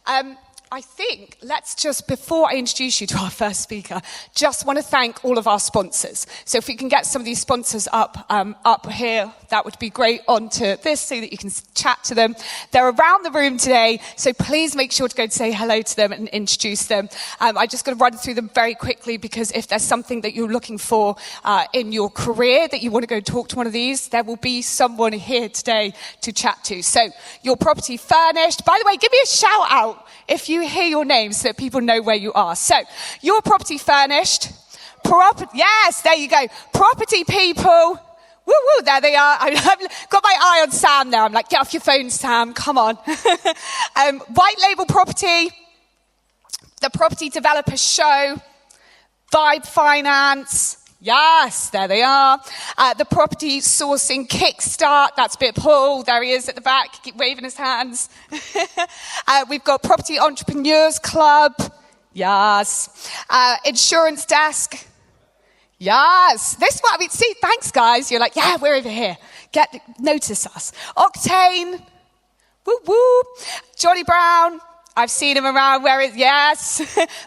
I think let's just, before I introduce you to our first speaker, just want to thank all of our sponsors. So if we can get some of these sponsors up here, that would be great, onto this so that you can chat to them. They're around the room today, so please make sure to go and say hello to them and introduce them. I just got to run through them very quickly, because if there's something that you're looking for in your career that you want to go talk to one of these, there will be someone here today to chat to. So Your Property Furnished. By the way, give me a shout out if you hear your name so that people know where you are. So, Your Property Furnished. Yes, there you go. Property People. Woo woo, there they are. I've got my eye on Sam there. I'm like, get off your phone, Sam. Come on. White Label Property. The Property Developer Show. Vibe Finance. Yes, there they are. The Property Sourcing Kickstart. That's Bit Paul. There he is at the back, keep waving his hands. We've got Property Entrepreneurs Club. Yes. Insurance Desk. Yes. This one, I mean, see, thanks guys. You're like, yeah, we're over here. Notice us. Octane. Woo woo. Johnny Brown. I've seen him around. Yes.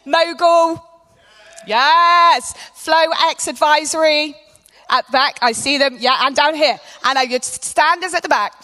Mogul. Yes. Flow X Advisory. At the back, I see them. Yeah, and down here. And your standers at the back.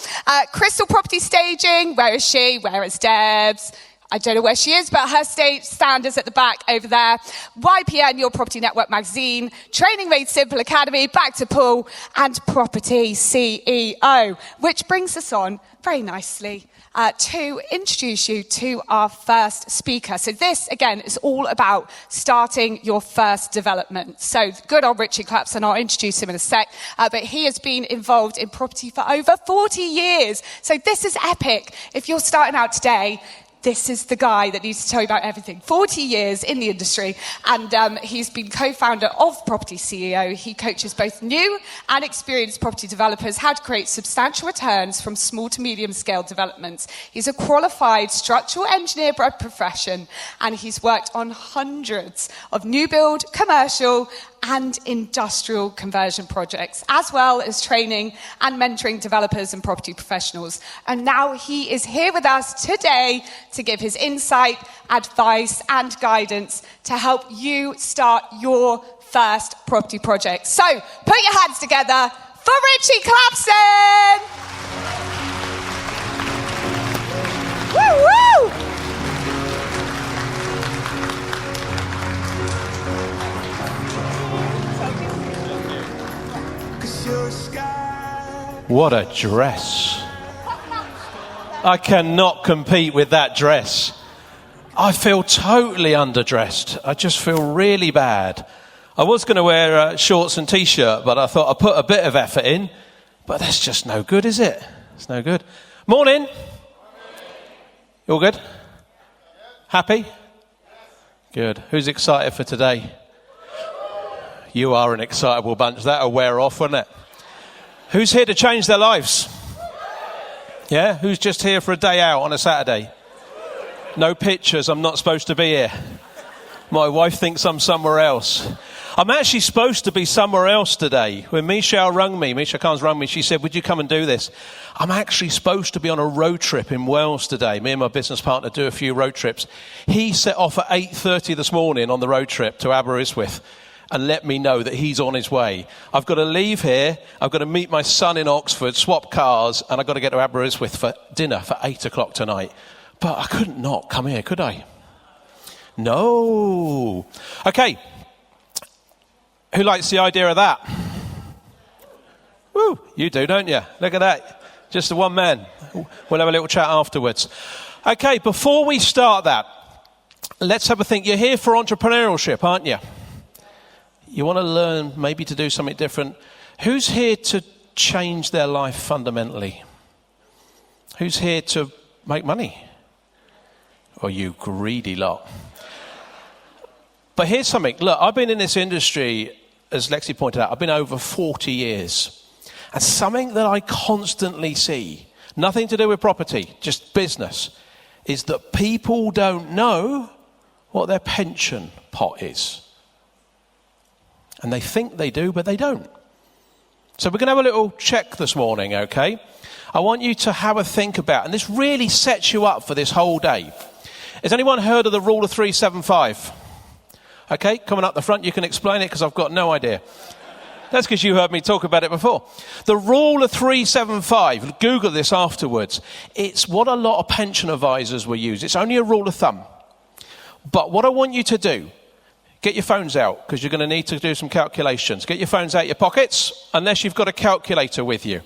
Crystal Property Staging. Where is she? Where is Debs? I don't know where she is, but her standers at the back over there. YPN, Your Property Network Magazine. Training Made Simple Academy. Back to Paul. And Property CEO. Which brings us on very nicely to introduce you to our first speaker. So this, again, is all about starting your first development. So good old Ritchie Clapson, I'll introduce him in a sec, but he has been involved in property for over 40 years. So this is epic. If you're starting out today, this is the guy that needs to tell you about everything. 40 years in the industry, and he's been co-founder of Property CEO. He coaches both new and experienced property developers how to create substantial returns from small to medium scale developments. He's a qualified structural engineer by profession, and he's worked on hundreds of new build, commercial, and industrial conversion projects, as well as training and mentoring developers and property professionals. And now he is here with us today to give his insight, advice, and guidance to help you start your first property project. So, put your hands together for Ritchie Clapson! Woo woo! What a dress. I cannot compete with that dress. I feel totally underdressed. I just feel really bad. I was going to wear shorts and t-shirt, but I thought I'd put a bit of effort in. But that's just no good, is it? It's no good. Morning. You all good? Happy? Good. Who's excited for today? You are an excitable bunch. That'll wear off, won't it? Who's here to change their lives? Yeah? Who's just here for a day out on a Saturday? No pictures. I'm not supposed to be here. My wife thinks I'm somewhere else. I'm actually supposed to be somewhere else today. When Michelle Carnes rung me, she said, would you come and do this? I'm actually supposed to be on a road trip in Wales today. Me and my business partner do a few road trips. He set off at 8:30 this morning on the road trip to Aberystwyth and let me know that he's on his way. I've got to leave here. I've got to meet my son in Oxford, swap cars, and I've got to get to Aberystwyth for dinner for 8 o'clock tonight. But I couldn't not come here, could I? No. Okay. Who likes the idea of that? Woo, you do, don't you? Look at that. Just the one man. We'll have a little chat afterwards. Okay, before we start that, let's have a think. You're here for entrepreneurship, aren't you? You want to learn maybe to do something different. Who's here to change their life fundamentally? Who's here to make money? Or you greedy lot. But here's something. Look, I've been in this industry, as Lexi pointed out, I've been over 40 years. And something that I constantly see, nothing to do with property, just business, is that people don't know what their pension pot is. And they think they do, but they don't. So we're going to have a little check this morning, okay? I want you to have a think about, and this really sets you up for this whole day. Has anyone heard of the rule of 375? Okay, coming up the front, you can explain it because I've got no idea. That's because you heard me talk about it before. The rule of 375, Google this afterwards. It's what a lot of pension advisors will use. It's only a rule of thumb. But what I want you to do, get your phones out because you're going to need to do some calculations. Get your phones out of your pockets unless you've got a calculator with you.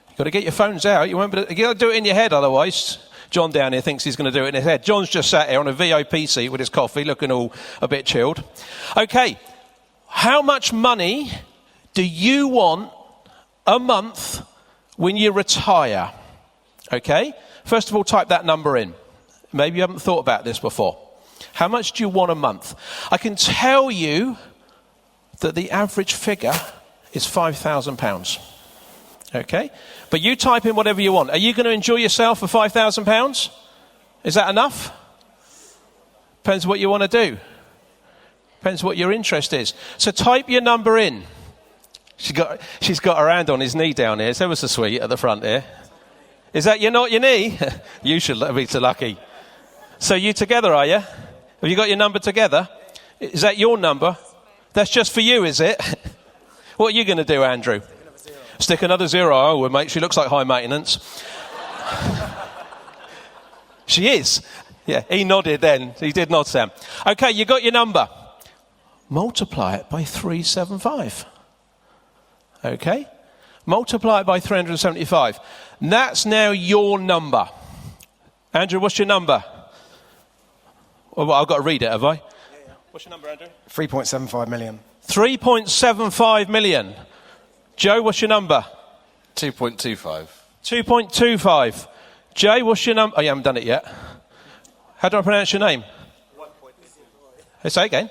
You've got to get your phones out. You've got to do it in your head otherwise. John down here thinks he's going to do it in his head. John's just sat here on a VIP seat with his coffee looking all a bit chilled. Okay. How much money do you want a month when you retire? Okay? First of all, type that number in. Maybe you haven't thought about this before. How much do you want a month? I can tell you that the average figure is £5,000. Okay? But you type in whatever you want. Are you going to enjoy yourself for £5,000? Is that enough? Depends what you want to do. Depends what your interest is. So type your number in. She's got her hand on his knee down here. It's ever so sweet at the front here. Is that not your knee? You should be so lucky. So you together, are you? Have you got your number together? Is that your number? That's just for you, is it? What are you going to do, Andrew? Stick another zero. Oh, well, mate, she looks like high maintenance. She is. Yeah, he nodded then. He did nod, Sam. Okay, you got your number. Multiply it by 375. Okay? Multiply it by 375. That's now your number. Andrew, what's your number? Oh, well, I've got to read it, have I? Yeah. What's your number, Andrew? 3.75 million. 3.75 million. Joe, what's your number? 2.25. 2.25. Jay, what's your number? Oh, you haven't done it yet. How do I pronounce your name? Say again.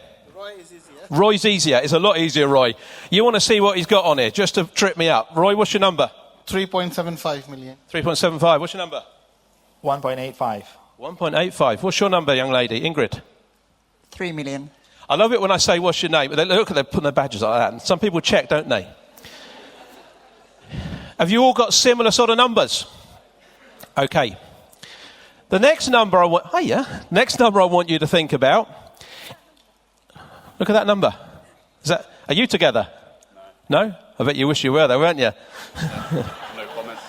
Roy's easier. It's a lot easier, Roy. You want to see what he's got on here, just to trip me up. Roy, what's your number? 3.75 million. 3.75. What's your number? 1.85. 1.85. What's your number, young lady? Ingrid? 3 million. I love it when I say, what's your name? They look at them putting their badges like that. And some people check, don't they? Have you all got similar sort of numbers? Okay. The next number I want you to think about. Look at that number. Are you together? No. No? I bet you wish you were though, weren't you? No comment.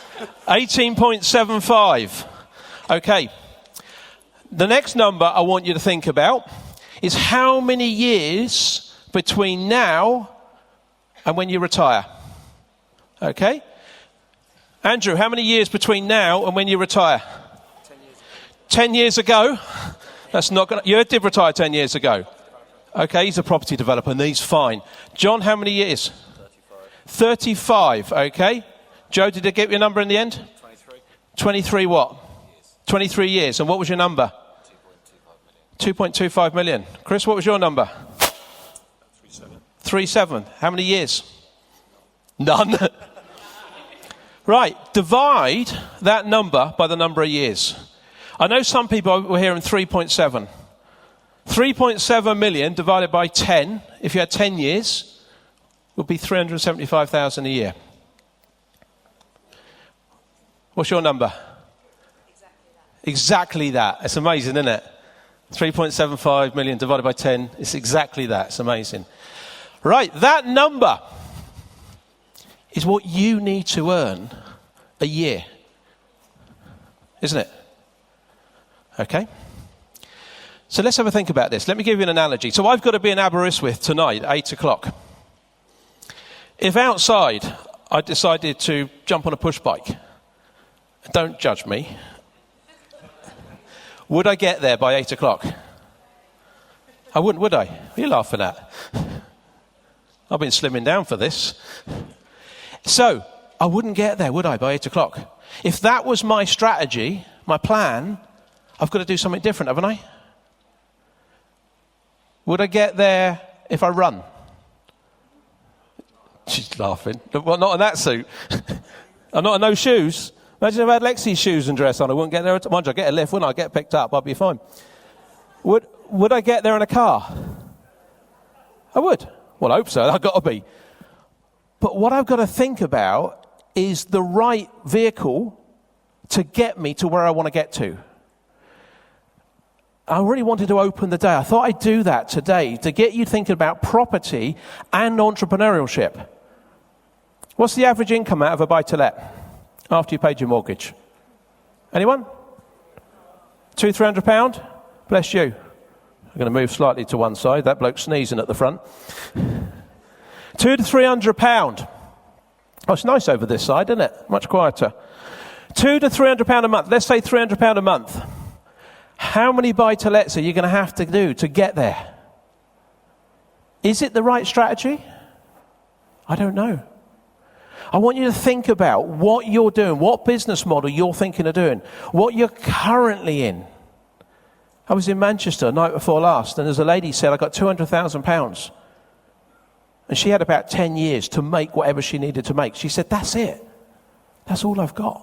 18.75. Okay. The next number I want you to think about is how many years between now and when you retire. Okay? Andrew, how many years between now and when you retire? 10 years ago. That's not going to... You did retire 10 years ago. Okay, he's a property developer and he's fine. John, how many years? 35, okay. Joe, did they get your number in the end? 23. 23 what? Years. 23 years. And what was your number? 2.25 million. Chris, what was your number? 37. How many years? None. Right, divide that number by the number of years. I know some people were hearing 3.7. 3.7 million divided by 10, if you had 10 years, would be 375,000 a year. What's your number? Exactly that. It's amazing, isn't it? 3.75 million divided by 10, it's exactly that. It's amazing. Right, that number is what you need to earn a year. Isn't it? Okay? So let's have a think about this. Let me give you an analogy. So I've got to be in Aberystwyth tonight at 8 o'clock. If outside I decided to jump on a push bike, don't judge me, would I get there by 8 o'clock? I wouldn't, would I? What are you laughing at? I've been slimming down for this. So I wouldn't get there, would I, by 8 o'clock? If that was my strategy, my plan, I've got to do something different, haven't I? Would I get there if I run? She's laughing. Well, not in that suit. I'm not in no shoes. Imagine if I had Lexi's shoes and dress on. I wouldn't get there. Mind you, I'd get a lift, wouldn't I? I'd get picked up. I'd be fine. Would I get there in a car? I would. Well, I hope so. I've got to be. But what I've got to think about is the right vehicle to get me to where I want to get to. I really wanted to open the day. I thought I'd do that today to get you thinking about property and entrepreneurship. What's the average income out of a buy-to-let after you paid your mortgage? Anyone? £200-300? Bless you. I'm going to move slightly to one side. That bloke's sneezing at the front. £200 to £300. Oh, it's nice over this side, isn't it? Much quieter. £200 to £300 a month. Let's say £300 a month. How many buy-to-lets are you going to have to do to get there? Is it the right strategy? I don't know. I want you to think about what you're doing, what business model you're thinking of doing, what you're currently in. I was in Manchester night before last, and there's a lady said, I got £200,000. And she had about 10 years to make whatever she needed to make. She said, that's it. That's all I've got.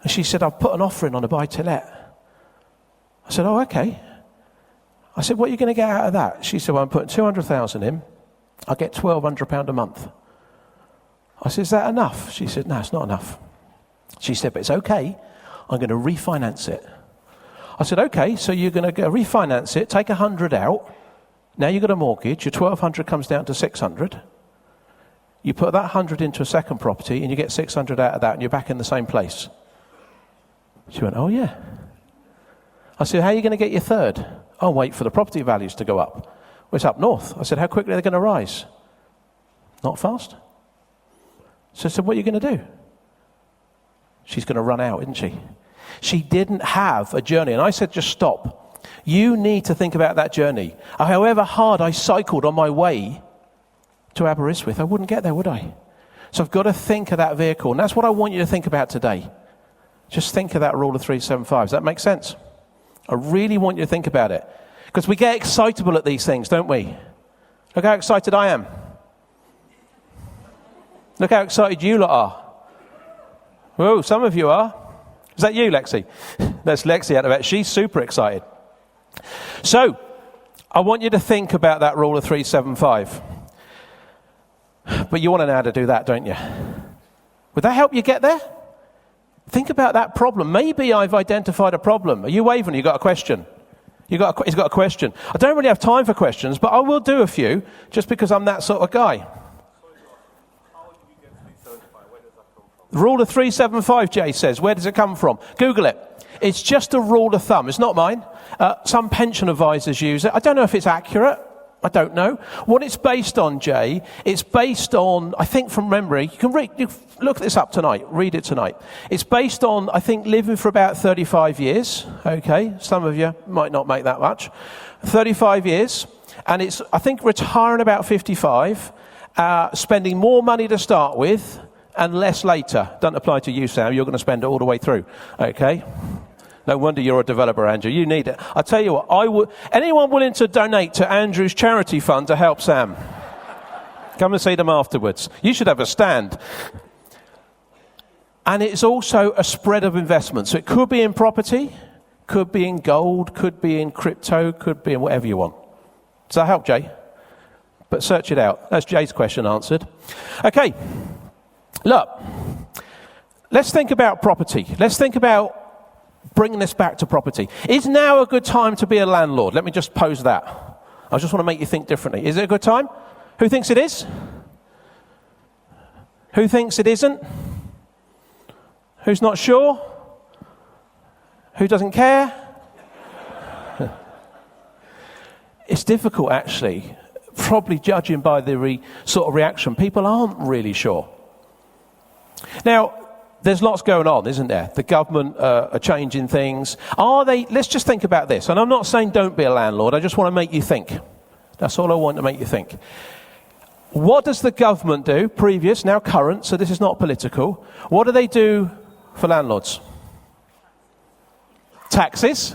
And she said, I've put an offer in on a buy-to-let. I said, oh, okay. I said, what are you going to get out of that? She said, well, I'm putting 200,000 in. I'll get £1,200 a month. I said, is that enough? She said, no, it's not enough. She said, but it's okay. I'm going to refinance it. I said, okay, so you're going to go refinance it, take 100 out. Now you've got a mortgage. Your 1,200 comes down to 600. You put that 100 into a second property and you get 600 out of that and you're back in the same place. She went, oh, yeah. I said, how are you going to get your third? I'll wait for the property values to go up. Well, it's up north. I said, how quickly are they going to rise? Not fast. So I said, what are you going to do? She's going to run out, isn't she? She didn't have a journey. And I said, just stop. You need to think about that journey. However hard I cycled on my way to Aberystwyth, I wouldn't get there, would I? So I've got to think of that vehicle. And that's what I want you to think about today. Just think of that rule of 375. Does that make sense? I really want you to think about it. Because we get excitable at these things, don't we? Look how excited I am. Look how excited you lot are. Whoa, some of you are. Is that you, Lexi? That's Lexi out of it. She's super excited. So, I want you to think about that rule of 375. But you want to know how to do that, don't you? Would that help you get there? Think about that problem. Maybe I've identified a problem. Are you waving? You got a question? He's got a question. I don't really have time for questions, but I will do a few, just because I'm that sort of guy. Rule of 375, Jay says. Where does it come from? Google it. It's just a rule of thumb. It's not mine. Some pension advisors use it. I don't know if it's accurate. I don't know. What it's based on, Jay, it's based on, I think from memory, you look this up tonight, read it tonight. It's based on, I think, living for about 35 years. Okay, some of you might not make that much. 35 years. And it's, I think, retiring about 55, spending more money to start with, and less later. Doesn't apply to you, Sam. You're going to spend it all the way through. Okay? No wonder you're a developer, Andrew. You need it. I'll tell you what, anyone willing to donate to Andrew's charity fund to help Sam? Come and see them afterwards. You should have a stand. And it's also a spread of investments. So it could be in property, could be in gold, could be in crypto, could be in whatever you want. Does that help, Jay? But search it out. That's Jay's question answered. Okay. Look, let's think about property. Let's think about bringing this back to property. Is now a good time to be a landlord? Let me just pose that. I just want to make you think differently. Is it a good time? Who thinks it is? Who thinks it isn't? Who's not sure? Who doesn't care? It's difficult, actually. Probably judging by the sort of reaction. People aren't really sure. Now, there's lots going on, isn't there? The government are changing things. Let's just think about this. And I'm not saying don't be a landlord. I just want to make you think. That's all I want to make you think. What does the government do? Previous, now current, so this is not political. What do they do for landlords? Taxes.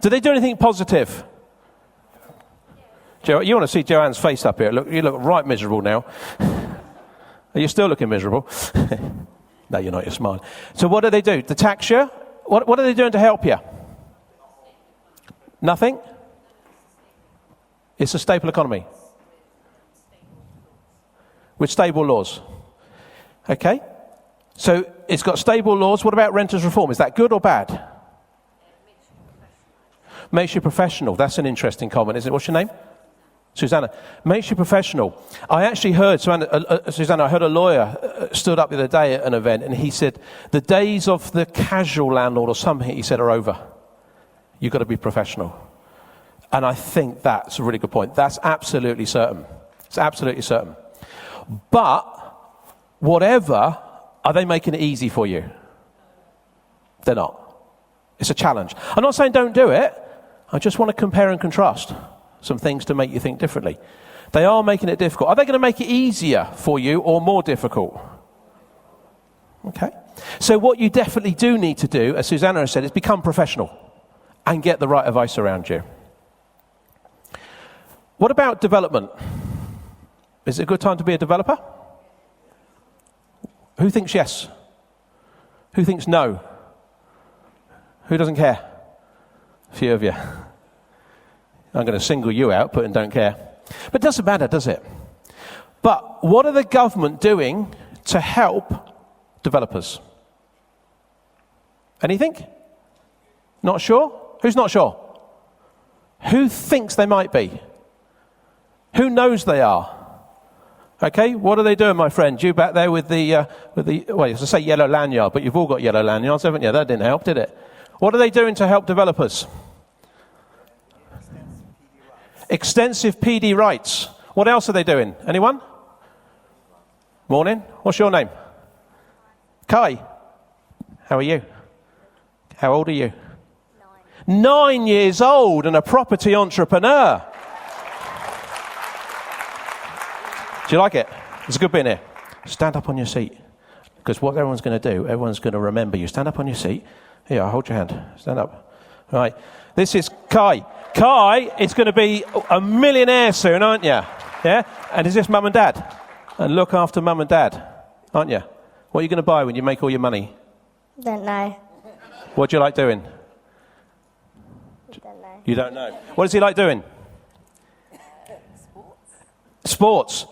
Do they do anything positive? Joe, you want to see Joanne's face up here. You look right miserable now. Are you still looking miserable? No, you're not. You're smiling. So what do they do? They tax you? What are they doing to help you? Nothing? It's a stable economy. With stable laws. Okay? So it's got stable laws. What about renters reform? Is that good or bad? Makes you professional. That's an interesting comment, isn't it? What's your name? Susanna. Makes you professional. I actually heard, Susanna, I heard a lawyer stood up the other day at an event, and he said, the days of the casual landlord or something, he said, are over. You've got to be professional. And I think that's a really good point. That's absolutely certain. It's absolutely certain. But whatever, are they making it easy for you? They're not. It's a challenge. I'm not saying don't do it. I just want to compare and contrast some things to make you think differently. They are making it difficult. Are they going to make it easier for you or more difficult? Okay. So what you definitely do need to do, as Susanna has said, is become professional and get the right advice around you. What about development? Is it a good time to be a developer? Who thinks yes? Who thinks no? Who doesn't care? A few of you. I'm going to single you out, putting don't care. But it doesn't matter, does it? But what are the government doing to help developers? Anything? Not sure? Who's not sure? Who thinks they might be? Who knows they are? Okay, what are they doing, my friend? You back there with the well, you have to say yellow lanyard, but you've all got yellow lanyards, haven't you? That didn't help, did it? What are they doing to help developers? Extensive PD rights. What else are they doing? Anyone? Morning. What's your name? Kai. How are you? How old are you? 9 years old and a property entrepreneur. Do you like it? There's a good bit in here. Stand up on your seat. Because what everyone's going to do, everyone's going to remember you. Stand up on your seat. Here, I'll hold your hand. Stand up. Right. This is Kai. Kai is going to be a millionaire soon, aren't you? Yeah? And is this mum and dad? And look after mum and dad, aren't you? What are you going to buy when you make all your money? Don't know. What do you like doing? Don't know. You don't know. What does he like doing? Sports.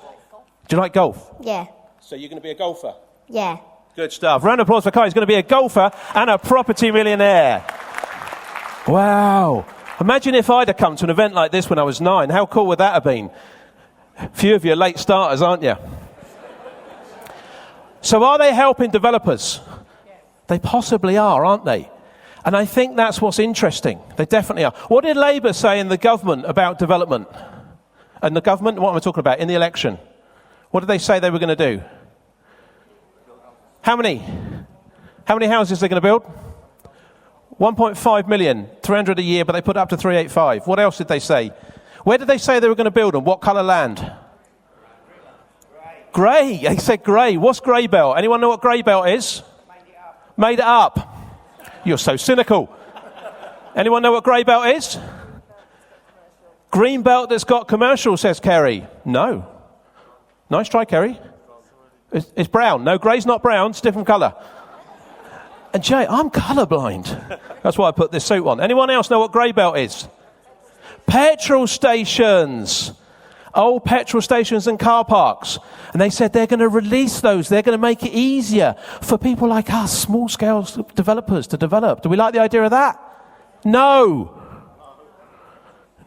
Do you like golf? Yeah. So you're going to be a golfer? Yeah. Good stuff. Round of applause for Kai. He's going to be a golfer and a property millionaire. Wow. Imagine if I'd have come to an event like this when I was 9. How cool would that have been? A few of you are late starters, aren't you? So are they helping developers? They possibly are, aren't they? And I think that's what's interesting. They definitely are. What did Labour say in the government about development? And the government, what am I talking about? In the election. What did they say they were going to do? How many? How many houses are they going to build? 1.5 million, 300 a year, but they put up to 385. What else did they say? Where did they say they were going to build them? What colour land? Grey. They said grey. What's grey belt? Anyone know what grey belt is? Made it up. You're so cynical. Anyone know what grey belt is? Green belt that's got commercial, says Kerry. No. Nice try, Kerry. It's brown. No, grey's not brown. It's a different colour. And Jay, I'm colourblind. That's why I put this suit on. Anyone else know what grey belt is? Petrol stations. Old petrol stations and car parks. And they said they're going to release those. They're going to make it easier for people like us, small-scale developers, to develop. Do we like the idea of that? No.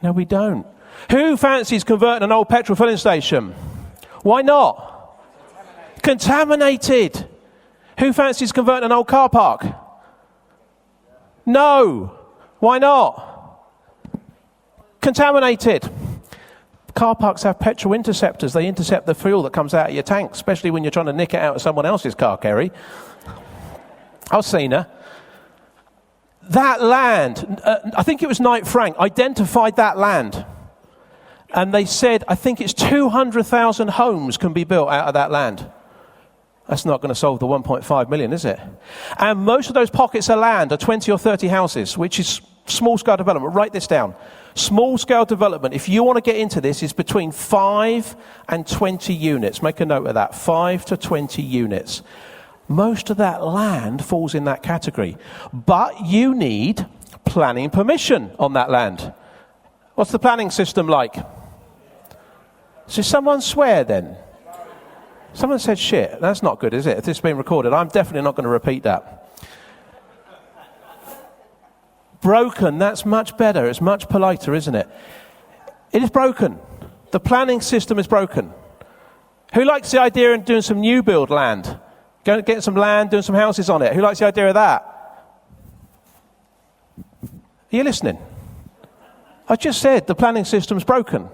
No, we don't. Who fancies converting an old petrol filling station? Why not? Contaminated. Who fancies converting an old car park? No. Why not? Contaminated. Car parks have petrol interceptors. They intercept the fuel that comes out of your tank, especially when you're trying to nick it out of someone else's car, Kerry. I've seen her. That land, I think it was Knight Frank, identified that land. And they said, I think it's 200,000 homes can be built out of that land. That's not going to solve the 1.5 million, is it? And most of those pockets of land are 20 or 30 houses, which is small-scale development. Write this down. Small-scale development, if you want to get into this, is between 5 and 20 units. Make a note of that, 5 to 20 units. Most of that land falls in that category. But you need planning permission on that land. What's the planning system like? So someone swear then? Someone said shit. That's not good, is it? If this is being recorded, I'm definitely not going to repeat that. Broken, that's much better. It's much politer, isn't it? It is broken. The planning system is broken. Who likes the idea of doing some new build land? Going to get some land, doing some houses on it. Who likes the idea of that? Are you listening? I just said the planning system's broken.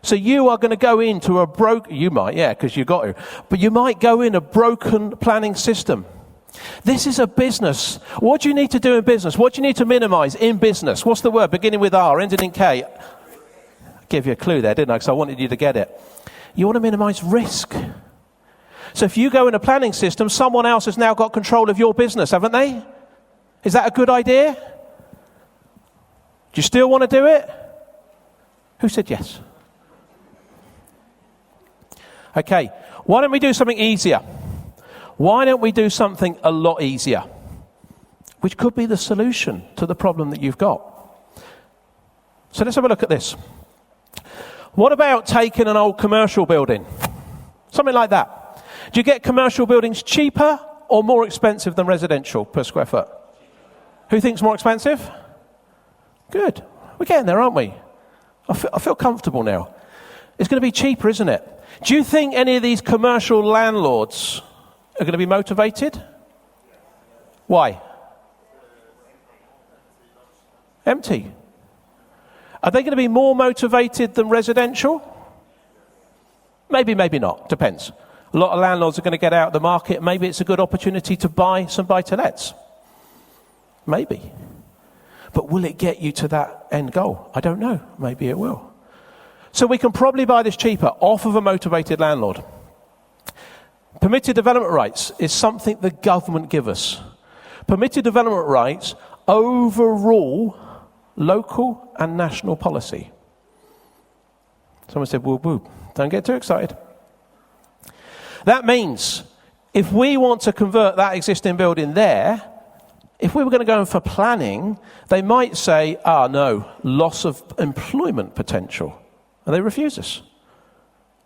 So you are going to go into a you might, yeah, because you got to. But you might go in a broken planning system. This is a business. What do you need to do in business? What do you need to minimize in business? What's the word? Beginning with R, ending in K. I gave you a clue there, didn't I? Because I wanted you to get it. You want to minimize risk. So if you go in a planning system, someone else has now got control of your business, haven't they? Is that a good idea? Do you still want to do it? Who said yes? Okay, why don't we do something easier? Why don't we do something a lot easier? Which could be the solution to the problem that you've got. So let's have a look at this. What about taking an old commercial building? Something like that. Do you get commercial buildings cheaper or more expensive than residential per square foot? Who thinks more expensive? Good. We're getting there, aren't we? I feel comfortable now. It's going to be cheaper, isn't it? Do you think any of these commercial landlords are going to be motivated? Why? Empty. Are they going to be more motivated than residential? Maybe, maybe not. Depends. A lot of landlords are going to get out of the market. Maybe it's a good opportunity to buy some buy-to-lets. Maybe. But will it get you to that end goal? I don't know. Maybe it will. So we can probably buy this cheaper off of a motivated landlord. Permitted development rights is something the government give us. Permitted development rights overrule local and national policy. Someone said, whoop, whoop. Don't get too excited. That means if we want to convert that existing building there, if we were going to go in for planning, they might say, no, loss of employment potential. And they refuse us.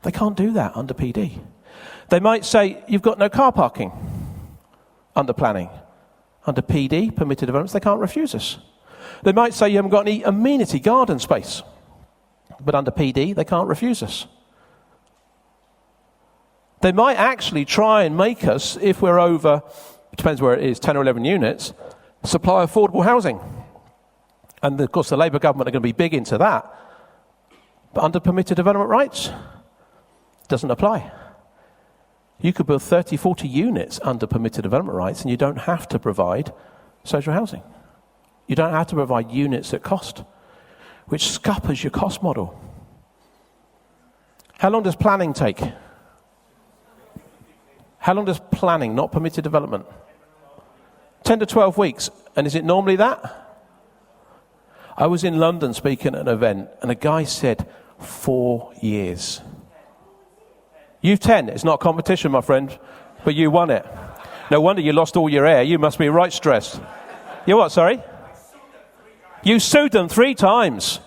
They can't do that under PD. They might say, you've got no car parking under planning. Under PD, permitted developments, they can't refuse us. They might say you haven't got any amenity garden space. But under PD, they can't refuse us. They might actually try and make us, if we're over, it depends where it is, 10 or 11 units, supply affordable housing. And of course the Labour government are going to be big into that. But under permitted development rights, it doesn't apply. You could build 30, 40 units under permitted development rights and you don't have to provide social housing. You don't have to provide units at cost, which scuppers your cost model. How long does planning take? How long does planning, not permitted development? 10 to 12 weeks. And is it normally that? I was in London speaking at an event and a guy said 4 years. You've 10. It's not a competition, my friend, but you won it. No wonder you lost all your hair. You must be right stressed. You what, sorry? You sued them 3 times.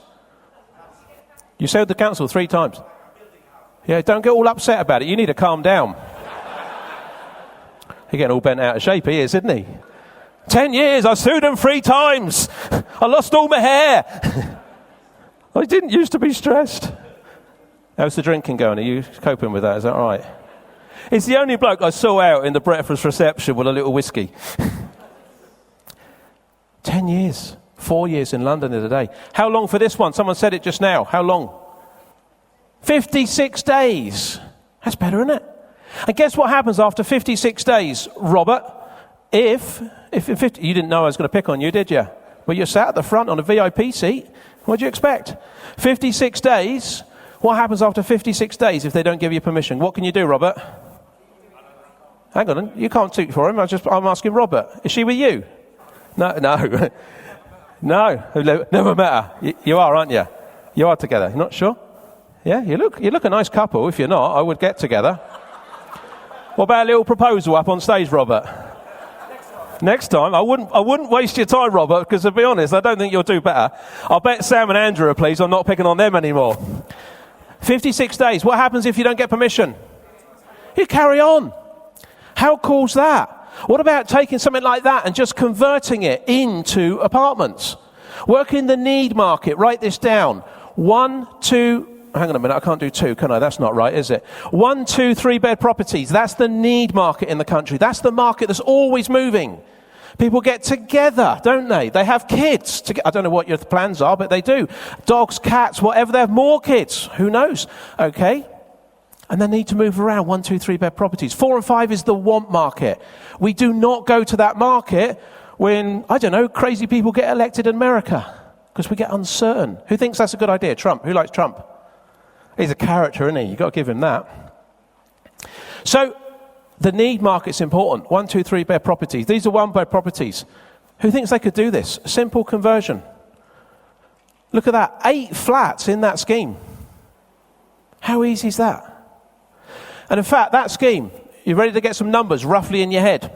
You sued the council 3 times. Yeah, don't get all upset about it. You need to calm down. He's getting all bent out of shape, he is, isn't he? 10 years, I sued them 3 times. I lost all my hair. I didn't used to be stressed. How's the drinking going? Are you coping with that? Is that all right? It's the only bloke I saw out in the breakfast reception with a little whiskey. 10 years. 4 years in London the other day. How long for this one? Someone said it just now. How long? 56 days. That's better, isn't it? And guess what happens after 56 days, Robert? If in 50, you didn't know I was going to pick on you, did you? Well, you're sat at the front on a VIP seat. What do you expect? 56 days. What happens after 56 days if they don't give you permission? What can you do, Robert? Hang on, you can't speak for him. I'm asking Robert. Is she with you? No. No, never met her. You are, aren't you? You are together. You're not sure? Yeah, you look a nice couple. If you're not, I would get together. What about a little proposal up on stage, Robert? Next time. I wouldn't waste your time, Robert, because to be honest, I don't think you'll do better. I'll bet Sam and Andrew are pleased I'm not picking on them anymore. 56 days. What happens if you don't get permission? You carry on. How cool's that? What about taking something like that and just converting it into apartments? Work in the need market. Write this down. 1, 2, hang on a minute, I can't do 2, can I? That's not right, is it? 1, 2, 3 bed properties. That's the need market in the country. That's the market that's always moving. People get together, don't they? They have kids. I don't know what your plans are, but they do. Dogs, cats, whatever. They have more kids. Who knows? Okay. And they need to move around. 1, 2, 3 bed properties. 4 and 5 is the want market. We do not go to that market when, I don't know, crazy people get elected in America because we get uncertain. Who thinks that's a good idea? Trump. Who likes Trump? He's a character, isn't he? You've got to give him that. So, the need market's important. 1, 2, 3 bed properties. These are 1 bed properties. Who thinks they could do this? Simple conversion. Look at that. 8 flats in that scheme. How easy is that? And in fact, that scheme, you're ready to get some numbers roughly in your head.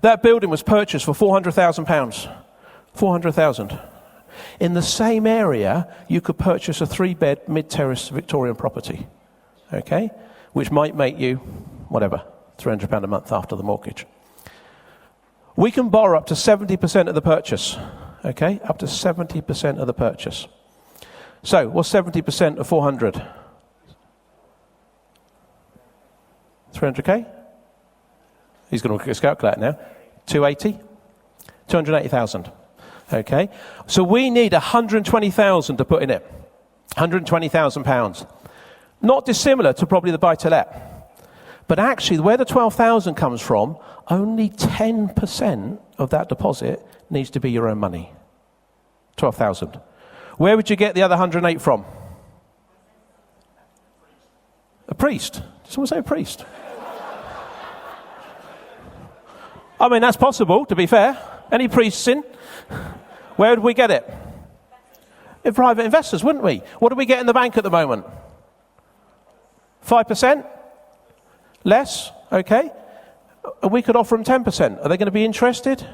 That building was purchased for £400,000. 400,000. In the same area, you could purchase a 3-bed mid-terrace Victorian property. Okay? Which might make you, whatever, £300 a month after the mortgage. We can borrow up to 70% of the purchase. Okay? Up to 70% of the purchase. So, what's 70% of 400? 300k? He's going to look at his calculator now. 280? 280,000. Okay? So we need 120,000 to put in it. £120,000. Not dissimilar to probably the buy-to-let. But actually, where the 12,000 comes from, only 10% of that deposit needs to be your own money. 12,000. Where would you get the other 108 from? A priest. Did someone say a priest? I mean, that's possible, to be fair. Any priests in? Where would we get it? In private investors, wouldn't we? What do we get in the bank at the moment? 5%? Less? Okay. We could offer them 10%. Are they going to be interested?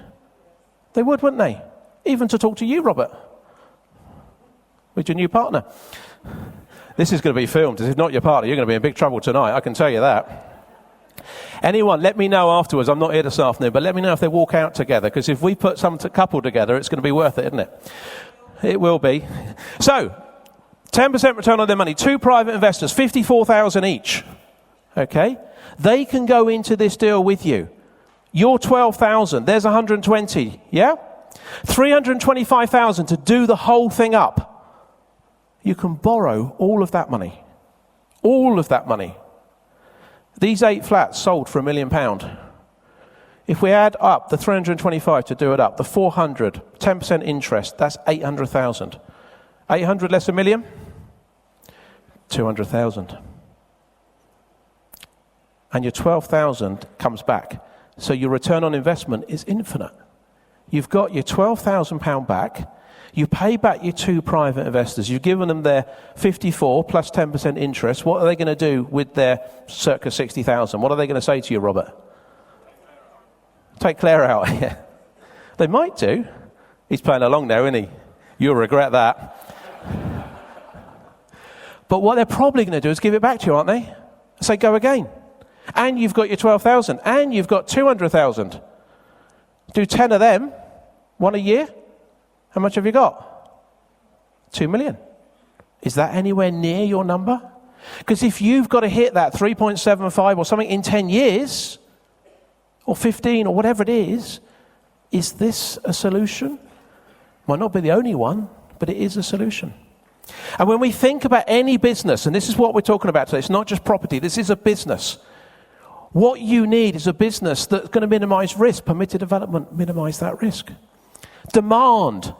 They would, wouldn't they? Even to talk to you, Robert, with your new partner. This is going to be filmed. This is not your partner. You're going to be in big trouble tonight, I can tell you that. Anyone, let me know afterwards. I'm not here this afternoon, but let me know if they walk out together, because if we put some couple together, it's going to be worth it, isn't it? It will be. So, 10% return on their money. 2 private investors, 54,000 each. Okay? They can go into this deal with you. You're 12,000. There's 120. Yeah? 325,000 to do the whole thing up. You can borrow all of that money. All of that money. These 8 flats sold for £1 million. If we add up the 325 to do it up, the 400, 10% interest, that's 800,000. 800 less £1 million? 200,000. And your 12,000 comes back. So your return on investment is infinite. You've got your £12,000 back. You pay back your 2 private investors. You've given them their 54 plus 10% interest. What are they going to do with their circa 60,000? What are they going to say to you, Robert? Take Claire out. Yeah. They might do. He's playing along now, isn't he? You'll regret that. But what they're probably going to do is give it back to you, aren't they? Say, go again. And you've got your 12,000. And you've got 200,000. Do 10 of them, 1 a year. How much have you got? 2 million. Is that anywhere near your number? Because if you've got to hit that 3.75 or something in 10 years, or 15 or whatever it is this a solution? Might not be the only one, but it is a solution. And when we think about any business, and this is what we're talking about today, it's not just property, this is a business. What you need is a business that's going to minimize risk, permitted development, minimize that risk. Demand.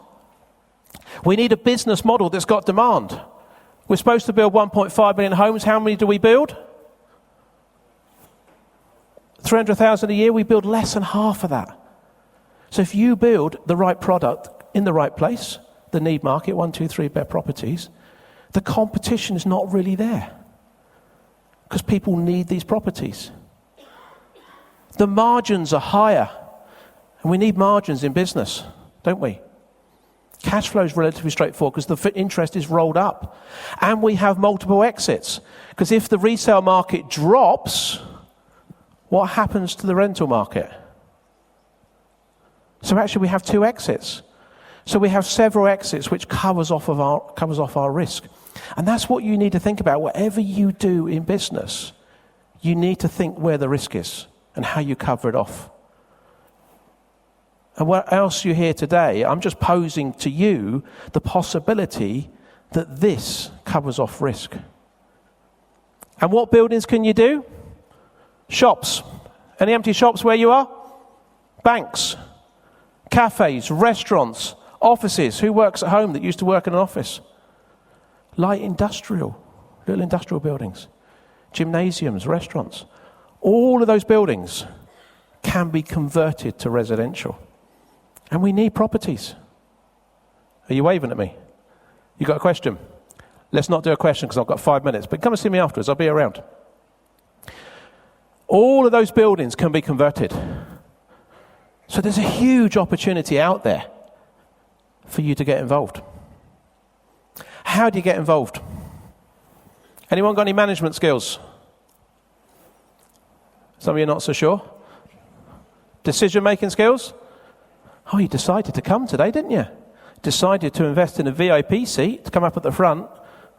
We need a business model that's got demand. We're supposed to build 1.5 million homes. How many do we build? 300,000 a year. We build less than half of that. So if you build the right product in the right place, the need market, 1, 2, 3 bed properties, the competition is not really there because people need these properties. The margins are higher, and we need margins in business, don't we? Cash flow is relatively straightforward because the interest is rolled up. And we have multiple exits. Because if the resale market drops, what happens to the rental market? So actually we have 2 exits. So we have several exits which covers off our risk. And that's what you need to think about. Whatever you do in business, you need to think where the risk is and how you cover it off. And what else you hear today, I'm just posing to you the possibility that this covers off risk. And what buildings can you do? Shops. Any empty shops where you are? Banks, cafes, restaurants, offices. Who works at home that used to work in an office? Light industrial, little industrial buildings, gymnasiums, restaurants. All of those buildings can be converted to residential. And we need properties. Are you waving at me? You got a question? Let's not do a question because I've got 5 minutes, but come and see me afterwards. I'll be around. All of those buildings can be converted. So there's a huge opportunity out there for you to get involved. How do you get involved? Anyone got any management skills? Some of you are not so sure. Decision-making skills? Oh, you decided to come today, didn't you? Decided to invest in a VIP seat to come up at the front,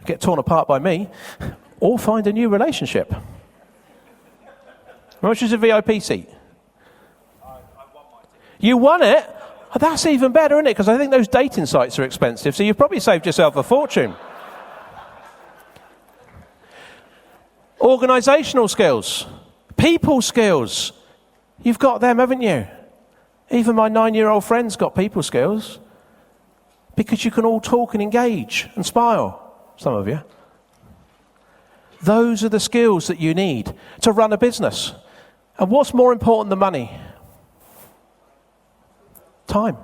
get torn apart by me, or find a new relationship. How much is a VIP seat? I won my ticket. You won it? Oh, that's even better, isn't it? Because I think those dating sites are expensive, so you've probably saved yourself a fortune. Organisational skills, people skills. You've got them, haven't you? Even my 9-year-old friend's got people skills. Because you can all talk and engage and smile, some of you. Those are the skills that you need to run a business. And what's more important than money? Time.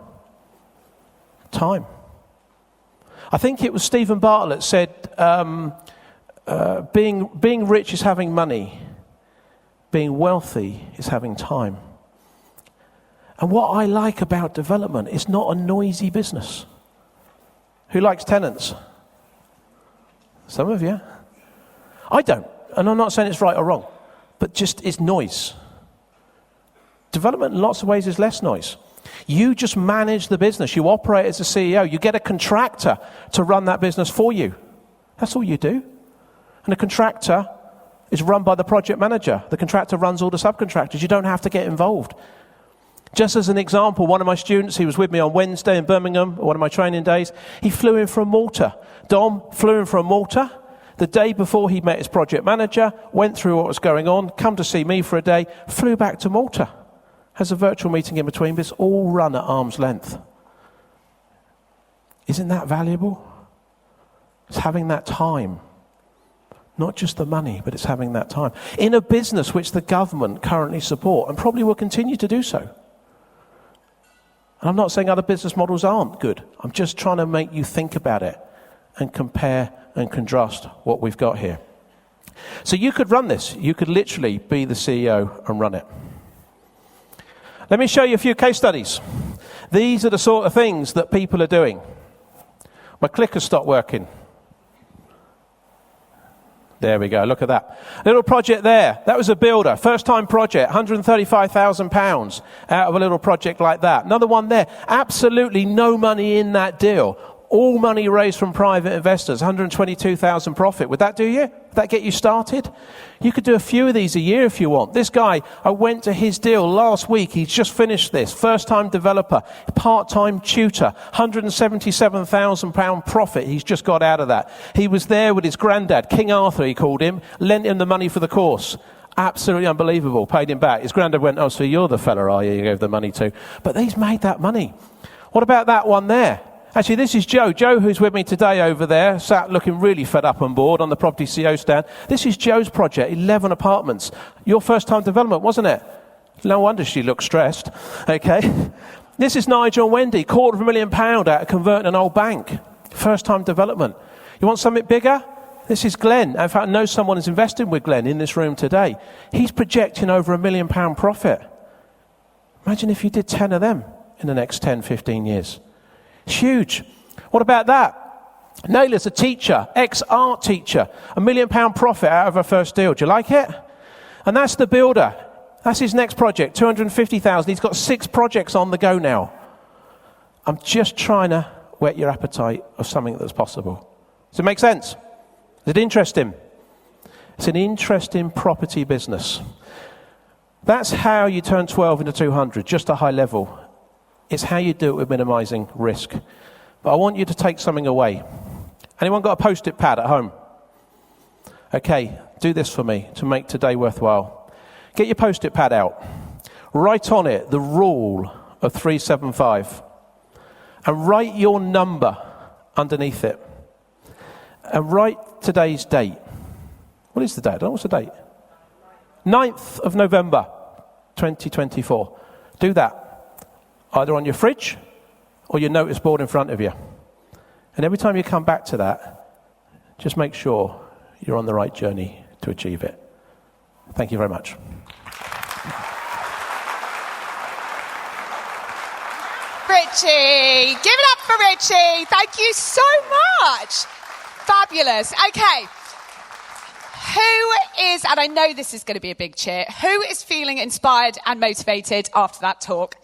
Time. I think it was Stephen Bartlett said, being rich is having money. Being wealthy is having time. And what I like about development, it's not a noisy business. Who likes tenants? Some of you. I don't. And I'm not saying it's right or wrong. But just it's noise. Development in lots of ways is less noise. You just manage the business. You operate as a CEO. You get a contractor to run that business for you. That's all you do. And a contractor is run by the project manager. The contractor runs all the subcontractors. You don't have to get involved. Just as an example, one of my students, he was with me on Wednesday in Birmingham, one of my training days, he flew in from Malta. Dom flew in from Malta. The day before he met his project manager, went through what was going on, come to see me for a day, flew back to Malta. Has a virtual meeting in between, but it's all run at arm's length. Isn't that valuable? It's having that time. Not just the money, but it's having that time. In a business which the government currently support, and probably will continue to do so. And I'm not saying other business models aren't good. I'm just trying to make you think about it and compare and contrast what we've got here. So you could run this. You could literally be the CEO and run it. Let me show you a few case studies. These are the sort of things that people are doing. My clicker stopped working. There we go, look at that. Little project there, that was a builder, first time project, £135,000 out of a little project like that. Another one there, absolutely no money in that deal. All money raised from private investors, 122,000 profit. Would that do you? Would that get you started? You could do a few of these a year if you want. This guy, I went to his deal last week. He's just finished this. First-time developer, part-time tutor, £177,000 profit he's just got out of that. He was there with his granddad, King Arthur he called him, lent him the money for the course. Absolutely unbelievable. Paid him back. His granddad went, oh, so you're the fella, are you? You gave the money to. But he's made that money. What about that one there? Actually, this is Joe. Joe, who's with me today over there, sat looking really fed up and bored on the property CEO stand. This is Joe's project, 11 apartments. Your first-time development, wasn't it? No wonder she looked stressed. Okay. This is Nigel and Wendy, £250,000 out of converting an old bank. First-time development. You want something bigger? This is Glenn. In fact, I know someone is investing with Glenn in this room today. He's projecting over £1 million profit. Imagine if you did 10 of them in the next 10, 15 years. It's huge. What about that? Nayla's a teacher, ex-art teacher, £1 million profit out of her first deal. Do you like it? And that's the builder. That's his next project, 250,000. He's got 6 projects on the go now. I'm just trying to whet your appetite of something that's possible. Does it make sense? Does it interest him? It's an interesting property business. That's how you turn 12 into 200, just a high level. It's how you do it with minimizing risk. But I want you to take something away. Anyone got a post-it pad at home? Okay, do this for me to make today worthwhile. Get your post-it pad out. Write on it the rule of 375. And write your number underneath it. And write today's date. What is the date? I don't know what's the date. 9th of November, 2024. Do that. Either on your fridge or your notice board in front of you. And every time you come back to that, just make sure you're on the right journey to achieve it. Thank you very much. Ritchie, give it up for Ritchie. Thank you so much. Fabulous. Okay. Who is, and I know this is going to be a big cheer, who is feeling inspired and motivated after that talk?